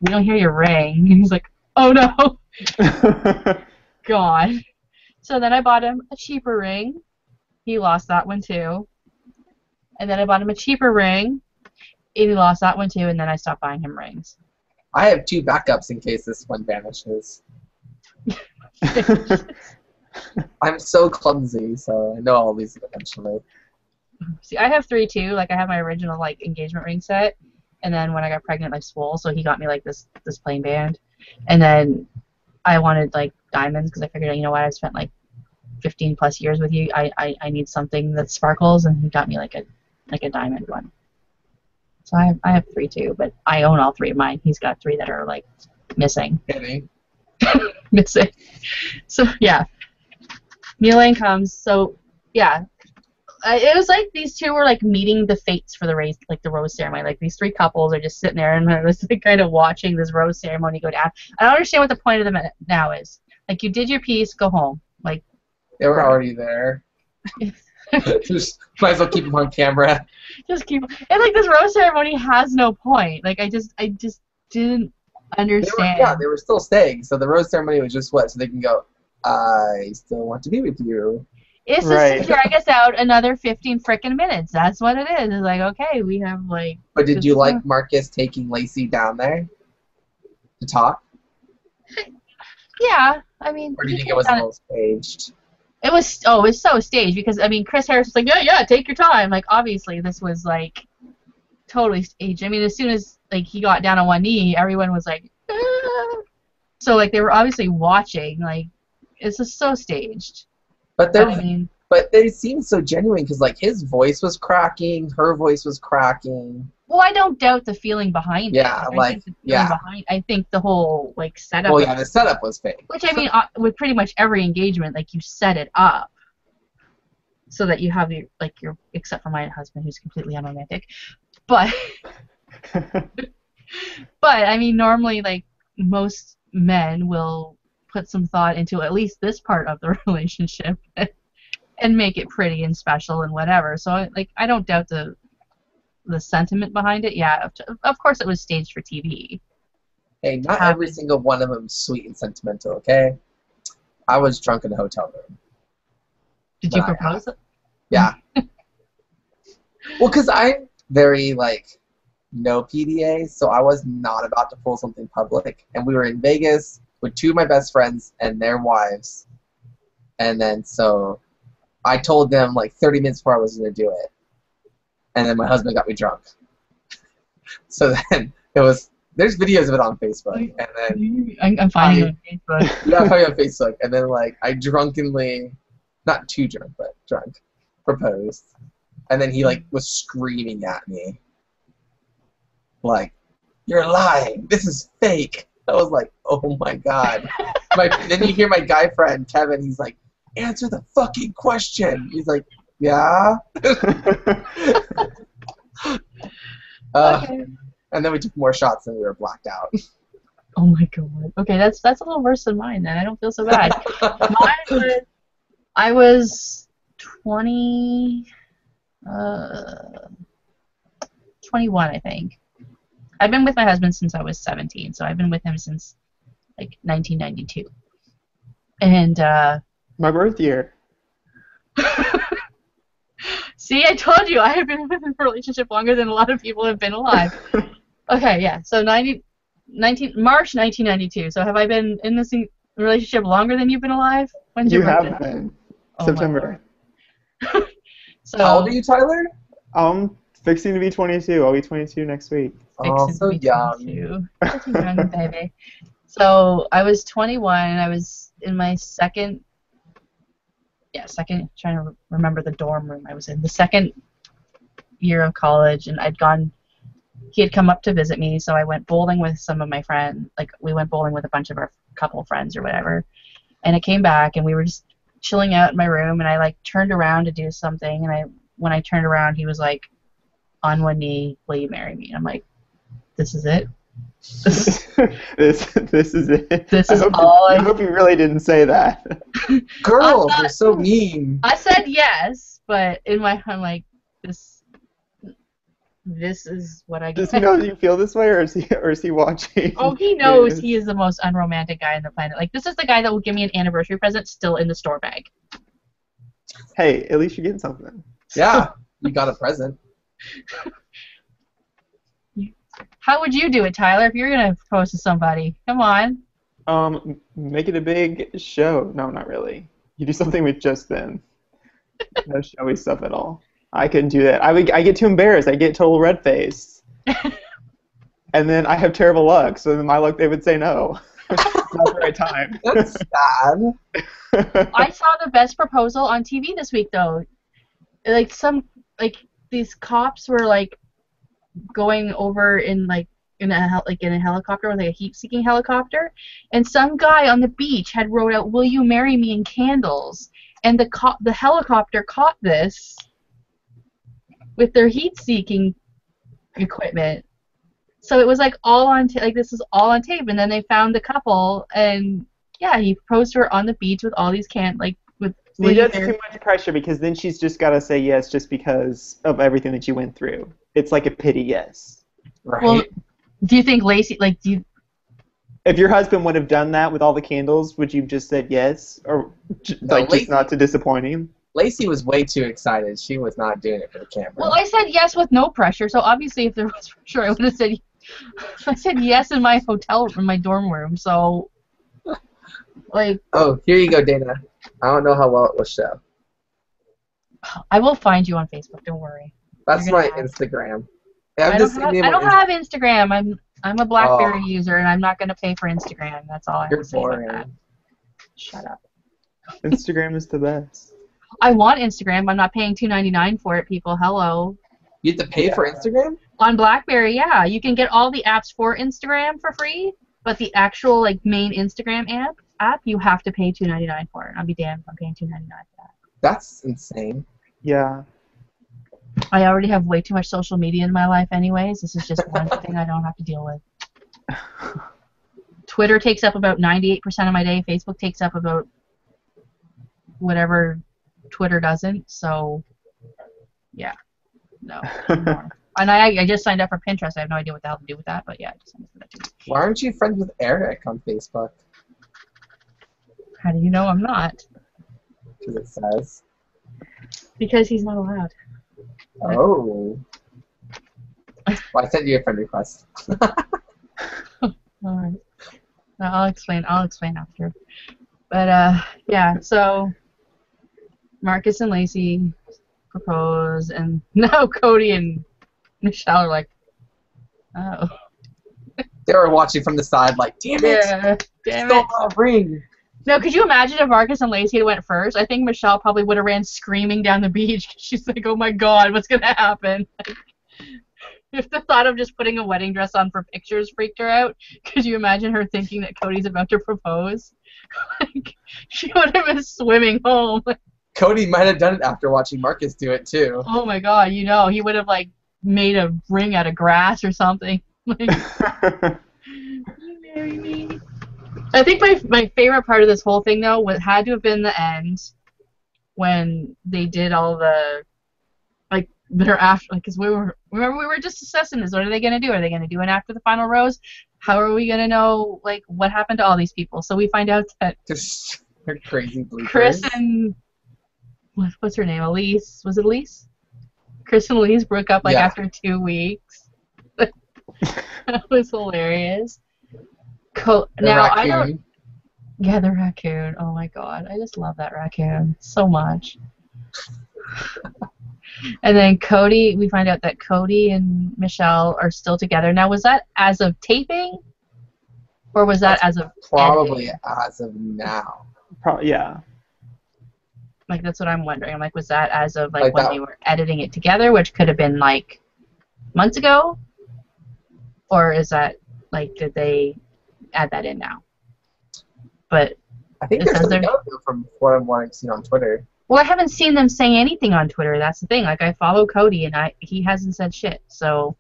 A: "We don't hear your ring," and he's like, "Oh no." God. So then I bought him a cheaper ring. He lost that one too. And then I bought him a cheaper ring. And he lost that one too. And then I stopped buying him rings.
C: I have 2 backups in case this one vanishes. I'm so clumsy, so I know I'll lose it eventually.
A: See, I have 3 too. Like I have my original like engagement ring set. And then when I got pregnant, I swole. So he got me like this plain band. And then I wanted like diamonds because I figured, you know what, I've spent like 15 plus years with you. I need something that sparkles, and he got me like a diamond one. So I have 3 too, but I own all 3 of mine. He's got 3 that are like missing.
C: Kidding.
A: Missing. So yeah, Neil Lane comes. So yeah, it was like these 2 were like meeting the fates for the race, like the rose ceremony. Like these 3 couples are just sitting there, and I was like kind of watching this rose ceremony go down. I don't understand what the point of the minute now is. Like, you did your piece, go home. Like,
C: they were already there. Just might as well keep them on camera.
A: Just keep. And like this rose ceremony has no point. Like I just didn't understand.
C: They were still staying. So the rose ceremony was just what, so they can go, I still want to be with you.
A: It's just to drag us out another 15 frickin' minutes. That's what it is. It's like, okay, we have like.
C: But did you like Marcus taking Lacy down there to talk?
A: Yeah, I mean.
C: Or do you think it was a little staged?
A: It was so staged because I mean Chris Harris was like, yeah, take your time. Like obviously this was like totally staged. I mean as soon as like he got down on one knee, everyone was like, ah. So like they were obviously watching. Like it's just so staged.
C: But they seemed so genuine because like his voice was cracking, her voice was cracking.
A: Well, I don't doubt the feeling behind it.
C: Yeah,
A: I think the whole like setup.
C: Well, yeah, the setup was fake.
A: Which I mean, with pretty much every engagement, like you set it up so that you have your except for my husband who's completely unromantic, but I mean normally like most men will put some thought into at least this part of the relationship and make it pretty and special and whatever. So like I don't doubt the sentiment behind it. Yeah, of course it was staged for TV.
C: Hey, not every single one of them is sweet and sentimental, okay? I was drunk in a hotel room.
A: Did you propose it?
C: Yeah. Well, because I'm very, like, no PDA, so I was not about to pull something public. And we were in Vegas with 2 of my best friends and their wives. And then, so I told them, like, 30 minutes before I was going to do it. And then my husband got me drunk. So then it was, there's videos of it on Facebook. And then
A: I'm finding it on Facebook.
C: Yeah, I'm finding it on Facebook. And then like I drunkenly, not too drunk, but drunk, proposed. And then he like was screaming at me. Like, you're lying. This is fake. I was like, oh my God. Then you hear my guy friend, Kevin, he's like, answer the fucking question. He's like, yeah.
A: Okay.
C: And then we took more shots and we were blacked out.
A: Oh my God. Okay, that's a little worse than mine then. I don't feel so bad. I was 21, I think. I've been with my husband since I was 17, so I've been with him since like 1992. And
B: my birth year.
A: See, I told you I have been in a relationship longer than a lot of people have been alive. Okay, yeah. So March 1992. So have I been in this relationship longer than you've been alive? When's your birthday?
B: You have been. September.
A: So
C: how old are you, Tyler?
B: Fixing to be 22. I'll be 22 next week.
C: Oh, so young.
A: Such a young baby. So I was 21. I was in my second, trying to remember the dorm room I was in. The second year of college, and he had come up to visit me, so I went bowling with some of my friends. Like, we went bowling with a bunch of our couple friends or whatever. And I came back, and we were just chilling out in my room, and I, like, turned around to do something, and when I turned around, he was, like, on one knee, will you marry me? And I'm like, this is it?
B: This is it.
A: This is all
B: I hope you really didn't say that.
C: Girls, you're so mean.
A: I said yes, but in my head, I'm like, this is what I get.
B: Does he know you feel this way, or is he watching?
A: Oh, he knows he is the most unromantic guy on the planet. Like, this is the guy that will give me an anniversary present still in the store bag.
B: Hey, at least you're getting something.
C: Yeah, you got a present.
A: How would you do it, Tyler, if you're going to propose to somebody? Come on.
B: Make it a big show. No, not really. You do something with just them. No showy stuff at all. I couldn't do that. I get too embarrassed. I get total red face. And then I have terrible luck. So in my luck, they would say no. It's not the right time.
C: That's sad.
A: I saw the best proposal on TV this week, though. Like these cops were like going over in in a helicopter, with like a heat-seeking helicopter, and some guy on the beach had wrote out, "Will you marry me?" in candles, and the helicopter caught this with their heat-seeking equipment. So it was like all on this is all on tape, and then they found the couple, and yeah, he proposed to her on the beach with all these with.
B: See, that's too much pressure, because then she's just got to say yes just because of everything that you went through. It's like a pity yes.
C: Right.
A: Well, do you think Lacy,
B: if your husband would have done that with all the candles, would you have just said yes, or just not to disappoint him?
C: Lacey was way too excited. She was not doing it for the camera.
A: Well, I said yes with no pressure, so obviously if there was pressure, I would have said. I said yes in my dorm room, so like.
C: Oh, here you go, Dana. I don't know how well it will show.
A: I will find you on Facebook. Don't worry.
C: That's my Instagram.
A: I don't have Instagram. I'm a BlackBerry user, and I'm not going to pay for Instagram. That's all I have to say about that. Shut up.
B: Instagram is the best.
A: I want Instagram. I'm not paying $2.99 for it, people. Hello.
C: You have to pay for Instagram?
A: On BlackBerry, yeah. You can get all the apps for Instagram for free, but the actual main Instagram app, you have to pay $2.99 for it. I'll be damned if I'm paying $2.99 for that.
C: That's insane.
B: Yeah.
A: I already have way too much social media in my life anyways. This is just one thing I don't have to deal with. Twitter takes up about 98% of my day. Facebook takes up about whatever Twitter doesn't. So, yeah. No. And I just signed up for Pinterest. I have no idea what the hell to do with that, but yeah, I just signed up for that too.
C: Why aren't you friends with Eric on Facebook?
A: How do you know I'm not?
C: Because it says.
A: Because he's not allowed.
C: Oh. Well, I sent you a friend request.
A: All right. No, I'll explain after. But yeah. So Marcus and Lacy propose, and now Cody and Michelle are like, oh.
C: They were watching from the side, like, damn it!
A: Yeah, damn
C: Stole
A: it!
C: my ring.
A: No, could you imagine if Marcus and Lacy had went first? I think Michelle probably would have ran screaming down the beach. She's like, oh my god, what's gonna happen? If the thought of just putting a wedding dress on for pictures freaked her out, could you imagine her thinking that Cody's about to propose? She would have been swimming home.
C: Cody might have done it after watching Marcus do it too.
A: Oh my god, he would have made a ring out of grass or something. Marry me. I think my favorite part of this whole thing though had to have been the end when they did all the their after, because we were just assessing this. What are they gonna do? Are they gonna do an after the final rose? How are we gonna know what happened to all these people? So we find out that
C: They're crazy bloopers.
A: Chris and what's her name? Elise. Was it Elise? Chris and Elise broke up after 2 weeks. That was hilarious. Now I don't. Yeah, the raccoon. Oh my god, I just love that raccoon so much. And then Cody, we find out that Cody and Michelle are still together. Now, was that as of taping, or was that as of
C: probably
A: editing?
C: as of now?
B: Yeah.
A: That's what I'm wondering. I'm was that as of when they were editing it together, which could have been months ago, or is that did they add that in now? But
C: I think there's something else from what I'm seeing on Twitter.
A: Well, I haven't seen them saying anything on Twitter. That's the thing. I follow Cody, and he hasn't said shit. So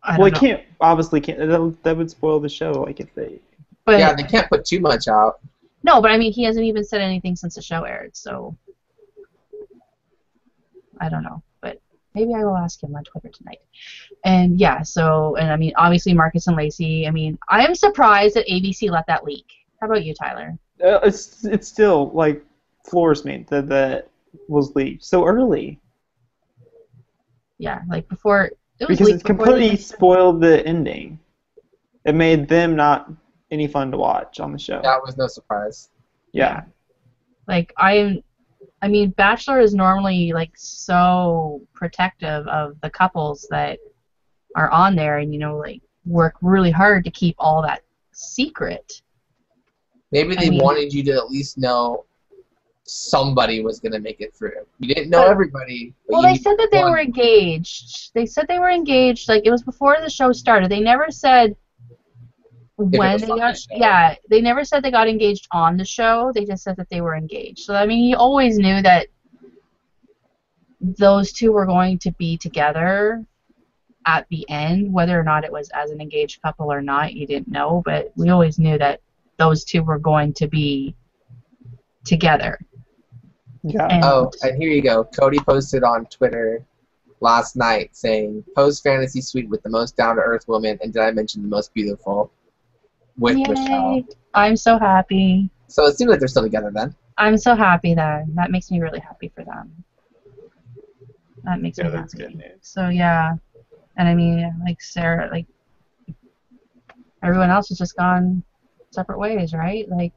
A: I don't know.
B: Obviously can't. That would spoil the show. If they.
A: But,
C: yeah, they can't put too much out.
A: No, but I mean, he hasn't even said anything since the show aired. So I don't know. But maybe I will ask him on Twitter tonight. And yeah. So I mean, obviously Marcus and Lacy. I mean, I am surprised that ABC let that leak. How about you, Tyler?
B: It's still floors me that was leaked so early.
A: Yeah, before it was
B: because it completely spoiled the ending. It made them not any fun to watch on the show.
C: That was no surprise.
B: Yeah.
A: I mean, Bachelor is normally so protective of the couples that are on there, and work really hard to keep all that secret.
C: Maybe they wanted you to at least know somebody was going to make it through. You didn't know everybody.
A: Well, they said that they were engaged. They said they were engaged. Like, it was before the show started. They never said when they got. Yeah, they never said they got engaged on the show. They just said that they were engaged. So, I mean, you always knew that those two were going to be together at the end. Whether or not it was as an engaged couple or not, you didn't know. But we always knew that those two were going to be together.
B: Yeah.
C: And here you go. Cody posted on Twitter last night saying, "Post fantasy suite with the most down-to-earth woman, and did I mention the most beautiful?" With
A: Yay.
C: Michelle.
A: I'm so happy.
C: So it seems like they're still together then.
A: I'm so happy then. That makes me really happy for them. That makes me
B: that's
A: happy.
B: good news.
A: So yeah, and I mean, like Sarah, like everyone else has just gone separate ways, right? Like,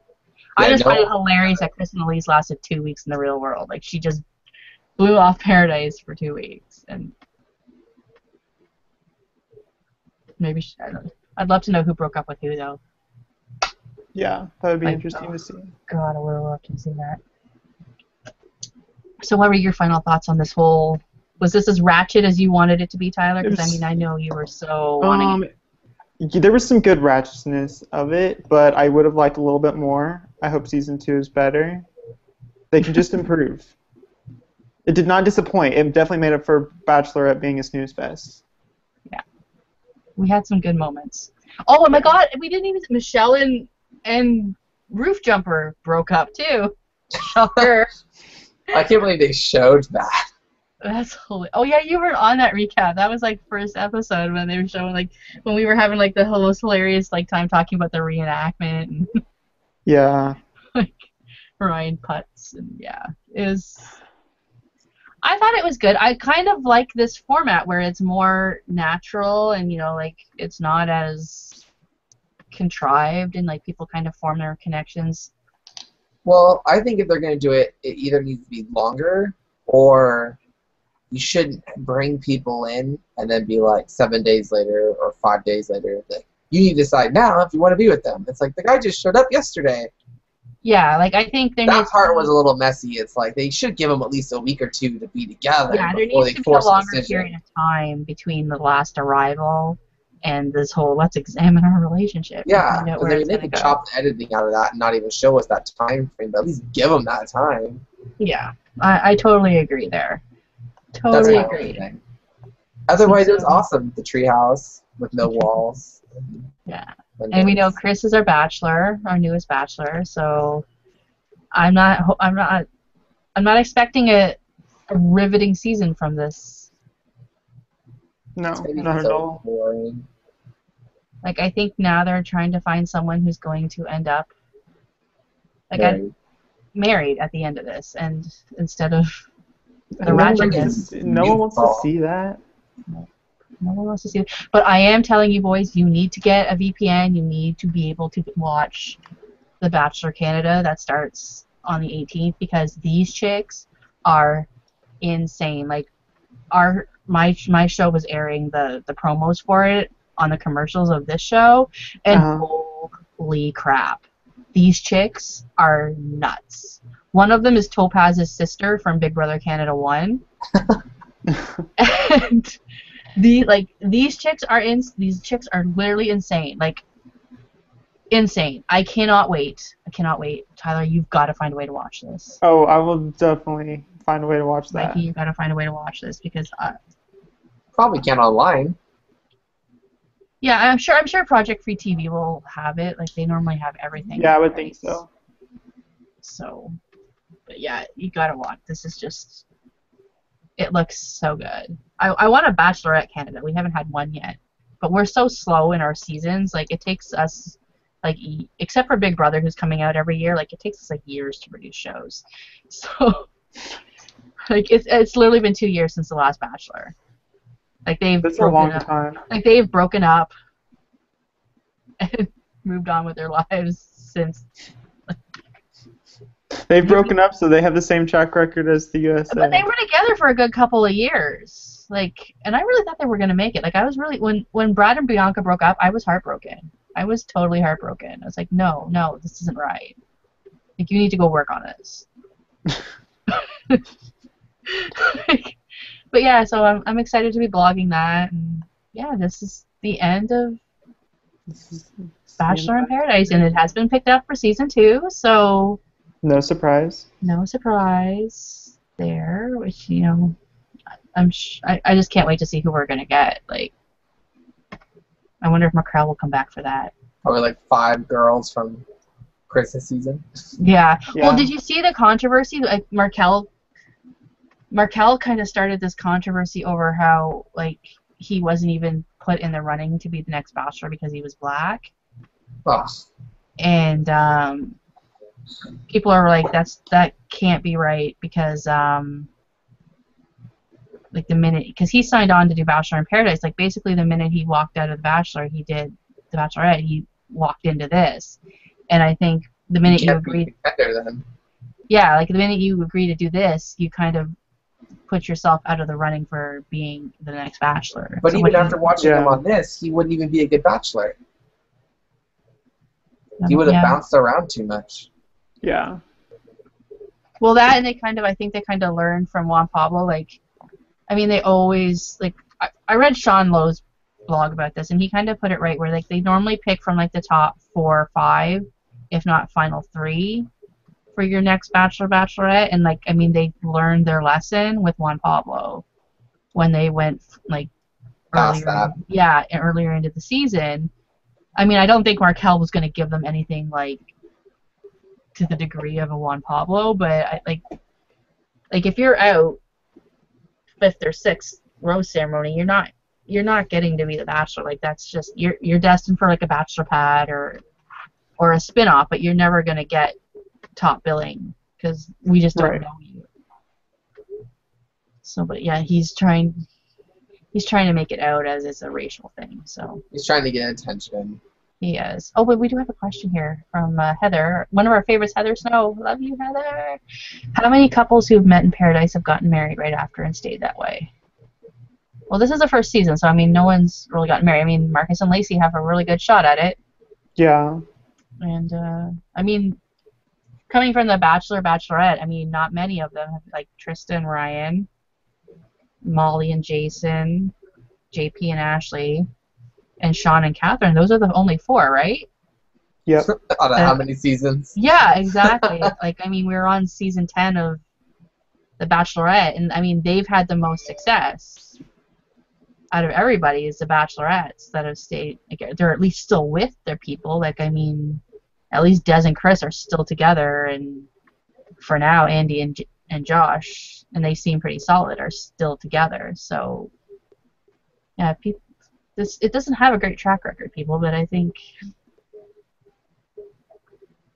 A: I just find it hilarious that Chris and Elise lasted 2 weeks in the real world. Like, she just blew off Paradise for 2 weeks, and maybe I don't know. I'd love to know who broke up with who, though.
B: Yeah, that would be interesting to see.
A: God, I would love to see that. So, what were your final thoughts on this whole? Was this as ratchet as you wanted it to be, Tyler? Because I mean, I know you were so wanting it.
B: There was some good ratchetness of it, but I would have liked a little bit more. I hope season 2 is better. They can just improve. It did not disappoint. It definitely made up for Bachelorette being a snooze fest.
A: Yeah, we had some good moments. Oh my God, we didn't even. Michelle and Roof Jumper broke up too. Shocker.
C: I can't believe they showed that.
A: That's hilarious. Oh yeah, you were on that recap. That was like first episode when they were showing like when we were having like the most hilarious like time talking about the reenactment and
B: yeah,
A: like Ryan Putz and yeah, I thought it was good. I kind of like this format where it's more natural and like it's not as contrived and like people kind of form their connections.
C: Well, I think if they're going to do it, it either needs to be longer or you shouldn't bring people in and then be like 7 days later or 5 days later that you need to decide now if you want to be with them. It's like the guy just showed up yesterday.
A: Yeah, like I think
C: that part was a little messy. It's like they should give them at least a week or two to be together.
A: Yeah, there needs to be a longer period of time between the last arrival and this whole let's examine our relationship.
C: Yeah, I mean they could chop the editing out of that and not even show us that time frame, but at least give them that time.
A: Yeah, I totally agree there. Totally agree.
C: Otherwise, it was awesome. The treehouse with no walls.
A: Yeah, and we know Chris is our bachelor, our newest bachelor. So I'm not expecting a riveting season from this.
B: No, not at all.
C: Boring.
A: Like I think now they're trying to find someone who's going to end up married at the end of this, and instead of the ratchetness.
B: No one wants to see that.
A: No one wants to see it. But I am telling you boys, you need to get a VPN. You need to be able to watch The Bachelor Canada that starts on the 18th because these chicks are insane. Like my show was airing the promos for it on the commercials of this show, and holy crap, these chicks are nuts. One of them is Topaz's sister from Big Brother Canada 1. And these chicks are literally insane. Like insane. I cannot wait. Tyler, you've got to find a way to watch this.
B: Oh, I will definitely find a way to watch that.
A: Mikey, you've got to find a way to watch this because
C: probably can't online.
A: Yeah, I'm sure Project Free TV will have it. Like they normally have everything.
B: Yeah, I would think so.
A: So, but yeah, you gotta watch. This is just. It looks so good. I want a Bachelorette Canada. We haven't had one yet, but we're so slow in our seasons. Like it takes us, like except for Big Brother, who's coming out every year. Like it takes us like years to produce shows. So, like it's literally been 2 years since the last Bachelor. Like
B: That's a long time.
A: Like they've broken up and moved on with their lives since.
B: They've broken up, so they have the same track record as the USA.
A: But they were together for a good couple of years. Like, and I really thought they were gonna make it. Like, I was really when Brad and Bianca broke up, I was heartbroken. I was totally heartbroken. I was like, no, this isn't right. Like, you need to go work on this. But yeah, so I'm excited to be blogging that, and yeah, this is the end of
B: This is
A: Bachelor in Paradise, and it has been picked up for season 2, so
B: no surprise.
A: no surprise there. Which I just can't wait to see who we're gonna get. Like, I wonder if Markel will come back for that.
C: Probably like 5 girls from Chris's season.
A: Yeah.
B: Yeah.
A: Well, did you see the controversy? Like Markel kind of started this controversy over how like he wasn't even put in the running to be the next Bachelor because he was black,
C: Ugh.
A: and people are like, that can't be right because like the minute, because he signed on to do Bachelor in Paradise, like basically the minute he walked out of the Bachelor, he did the Bachelorette, he walked into this, and I think the minute you agreed,
C: Better then.
A: yeah, like the minute you agree to do this, you kind of put yourself out of the running for being the next Bachelor.
C: But
A: So
C: even
A: what
C: after watching him on this, he wouldn't even be a good Bachelor. He would have bounced around too much.
B: Yeah.
A: Well, that, and I think they kind of learned from Juan Pablo. Like, I mean, they always, like, I read Sean Lowe's blog about this, and he kind of put it right where, like, they normally pick from, like, the top 4 or 5, if not final 3, for your next Bachelor, Bachelorette. And, like, I mean, they learned their lesson with Juan Pablo when they went, like, earlier into the season. I mean, I don't think Markel was going to give them anything, like, to the degree of a Juan Pablo, but like if you're out 5th or 6th rose ceremony, you're not getting to be the Bachelor. Like, that's just, you're destined for like a Bachelor pad or a spin-off, but you're never going to get top billing because we just don't know you. So, but yeah, he's trying to make it out as it's a racial thing. So
C: he's trying to get attention.
A: He is. Oh, but we do have a question here from Heather. One of our favorites, Heather Snow. Love you, Heather. How many couples who've met in Paradise have gotten married right after and stayed that way? Well, this is the first season, so I mean, no one's really gotten married. I mean, Marcus and Lacy have a really good shot at it.
B: Yeah.
A: And I mean, coming from the Bachelor, Bachelorette, I mean, not many of them have, like Tristan, Ryan, Molly and Jason, JP and Ashley, and Sean and Catherine. Those are the only 4, right?
B: Yep.
C: On how many seasons?
A: Yeah, exactly. Like, I mean, we were on season 10 of The Bachelorette, and I mean, they've had the most success out of everybody is the Bachelorettes that have stayed. Like, they're at least still with their people. Like, I mean, at least Des and Chris are still together, and for now, Andy and Josh, and they seem pretty solid, are still together. So, yeah, people. It doesn't have a great track record, people, but I think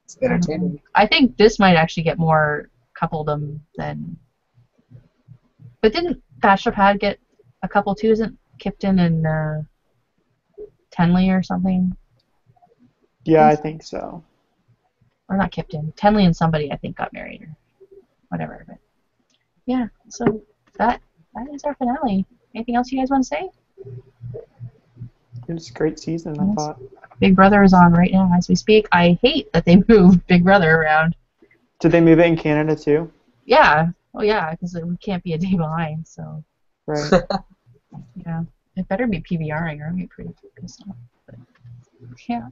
C: it's entertaining.
A: I think this might actually get more coupledom than. But didn't Bachelor Pad get a couple too? Isn't Kipton and Tenley or something?
B: Yeah, I think so.
A: Or not Kipton. Tenley and somebody I think got married or whatever. But yeah, so that is our finale. Anything else you guys want to say?
B: It was a great season, I thought.
A: Big Brother is on right now as we speak. I hate that they moved Big Brother around.
B: Did they move it in Canada too?
A: Yeah. Oh yeah, because we can't be a day behind. So.
B: Right.
A: Yeah. It better be PVRing or I'll be pretty pissed off. But yeah.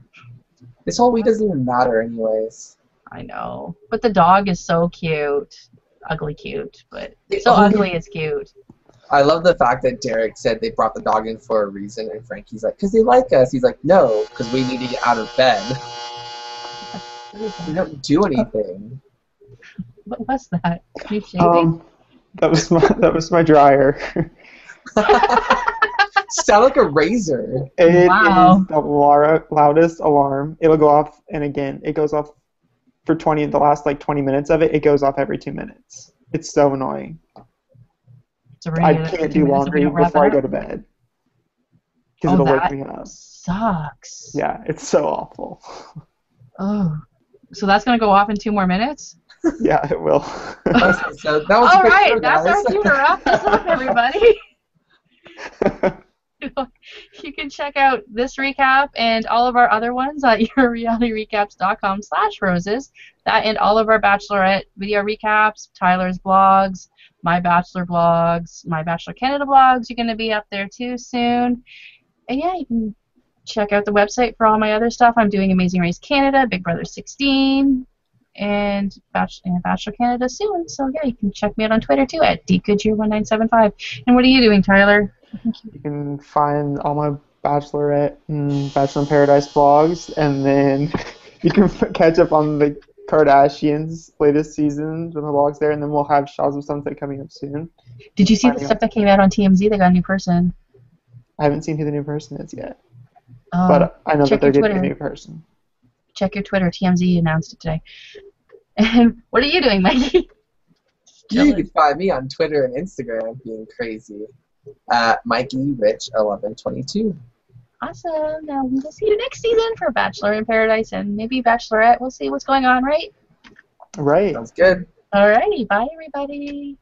C: This whole week doesn't even matter, anyways.
A: I know, but the dog is so cute. Ugly cute, but so ugly is cute.
C: I love the fact that Derek said they brought the dog in for a reason, and Frankie's like, because they like us. He's like, no, because we need to get out of bed. We don't do anything.
A: What was that? Are you shaving?
B: That was my dryer.
C: Sound like a razor.
B: It is
A: Wow.
B: the loudest alarm. It'll go off, and again, it goes off for the last like 20 minutes of it. It goes off every 2 minutes. It's so annoying. I can't do laundry before I go to bed because it'll wake me up.
A: Sucks.
B: Yeah, it's so awful.
A: Oh, so that's gonna go off in 2 more minutes?
B: Yeah, it will.
C: Okay, so that was
A: All
C: a good
A: right,
C: show,
A: that's
C: guys.
A: our cue to wrap this up, everybody. You can check out this recap and all of our other ones at yourrealityrecaps.com/roses. That and all of our Bachelorette video recaps, Tyler's blogs, my Bachelor blogs, my Bachelor Canada blogs are going to be up there too soon. And yeah, you can check out the website for all my other stuff. I'm doing Amazing Race Canada, Big Brother 16, and Bachelor Canada soon. So yeah, you can check me out on Twitter too at dgoodyear1975. And what are you doing, Tyler?
B: You can find all my Bachelorette and Bachelor in Paradise blogs, and then you can catch up on the Kardashians' latest seasons with my blogs there, and then we'll have Shaws of Sunset coming up soon.
A: Did you see the stuff that came out on TMZ? They got a new person.
B: I haven't seen who the new person is yet, but I know that they're getting a new person.
A: Check your Twitter. TMZ announced it today. And what are you doing, Mikey?
C: You can find me on Twitter and Instagram being crazy at MikeyRich1122.
A: Awesome. Now we'll see you next season for Bachelor in Paradise and maybe Bachelorette. We'll see what's going on, right?
B: Right.
C: Sounds good.
A: Alrighty. Bye, everybody.